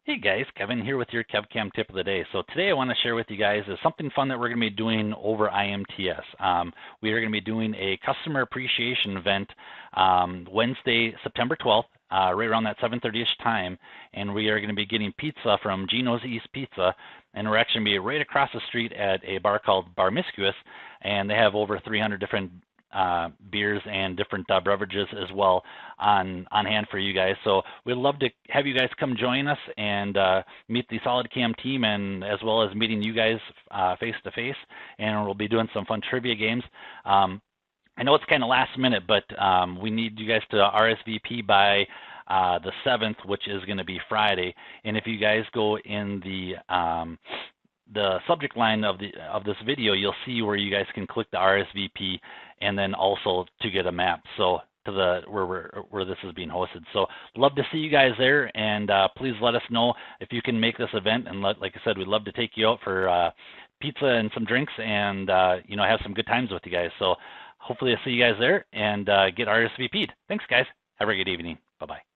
Hey guys, Kevin here with your KevCAM tip of the day. So today I want to share with you guys is something fun that we're going to be doing over IMTS. We are going to be doing a customer appreciation event Wednesday, September 12th, right around that 7:30ish time, and we are going to be getting pizza from Gino's East Pizza, and we're actually going to be right across the street at a bar called Barmiscuous, and they have over 300 different beers and different beverages as well on hand for you guys. So we'd love to have you guys come join us and meet the SolidCAM team, and as well as meeting you guys face to face. And we'll be doing some fun trivia games. I know it's kind of last minute, but we need you guys to RSVP by the 7th, which is going to be Friday. And if you guys go in the subject line of this video, you'll see where you guys can click the RSVP, and then also to get a map so to the where this is being hosted. So love to see you guys there, and please let us know if you can make this event. And like I said, we'd love to take you out for pizza and some drinks, and you know, have some good times with you guys. So hopefully I'll see you guys there and get RSVP'd. Thanks guys. Have a good evening. Bye-bye.